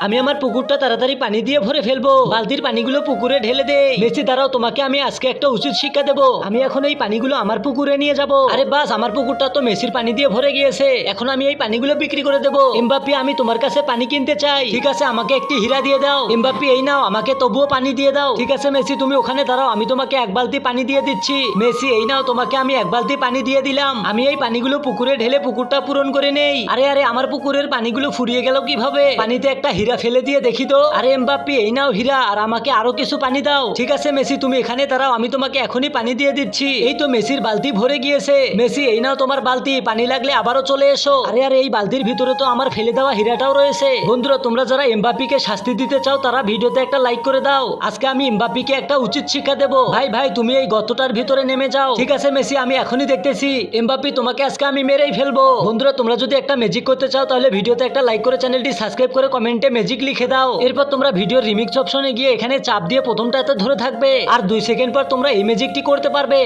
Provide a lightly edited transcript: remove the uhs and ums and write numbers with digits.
আমি আমার পুকুরটা তাড়াতাড়ি পানি দিয়ে ভরে ফেলবো। বালতির পানিগুলো পুকুরে ঢেলে দে। মেসি দাঁড়াও, তোমাকে আমি আজকে একটা উচিত শিক্ষা দেবো। আমি এখন এই পানিগুলো আমার পুকুরে নিয়ে যাব। আরে বাস, আমার পুকুরটা তো মেসির পানি দিয়ে ভরে গিয়েছে। এখন আমি এই পানিগুলো বিক্রি করে দেবো। এমবাপ্পে, আমি তোমার কাছে পানি কিনতে চাই। ঠিক আছে, আমাকে একটি হীরা দিয়ে দাও। এমবাপ্পে, এই নাও, আমাকে তবুও পানি দিয়ে দাও। ঠিক আছে মেসি, তুমি ওখানে দাঁড়াও, আমি তোমাকে এক বালতি পানি দিয়ে দিচ্ছি। মেসি, এই নাও, তোমাকে আমি এক বালতি পানি দিয়ে দিলাম। আমি এই পানিগুলো পুকুরে ঢেলে পুকুরটা পূরণ করে নেই। আরে আরে, আমার পুকুরের পানিগুলো ফুরিয়ে গেল কিভাবে? পানিতে একটা হীরা ফেলে দিয়ে দেখি তো। আরে এমবাপ্পে, এই নাও হীরা, আর আমাকে আরো কিছু পানি দাও। ঠিক আছে মেসি, তুমি এখানে দাঁড়াও, আমি তোমাকে এখনই পানি দিয়ে দিচ্ছি। এই তো মেসির বালতি ভরে গিয়েছে। মেসি, এই নাও তোমার বালতি, পানি লাগলে আবারও চলে এসো। আরে আরে, এই বালতির ভিতরে তো আমার ফেলে দেওয়া হীরাটাও রয়েছে। বন্ধুরা, তোমরা যারা এমবাপ্পেকে শাস্তি দিতে চাও তারা ভিডিওতে একটা লাইক করে দাও। আজকে আমি এমবাপ্পেকে একটা উচিত শিক্ষা দেবো। ভাই ভাই, তুমি এই গর্তটার ভিতরে নেমে যাও। ঠিক আছে মেসি, আমি এখনই দেখতেছি। এমবাপ্পে, তোমাকে আজকে আমি মেরেই ফেলবো। বন্ধুরা, তোমরা যদি একটা ম্যাজিক করতে চাও তাহলে ভিডিওতে একটা লাইক করে চ্যানেলটি সাবস্ক্রাইব করে কমেন্টে ম্যাজিক লিখে দাও। এরপর তোমরা ভিডিওর রিমিক্স অপশনে গিয়ে এখানে চাপ দিয়ে প্রথমটাতে ধরে থাকবে, আর 2 সেকেন্ড পর তোমরা এই ম্যাজিকটি করতে পারবে।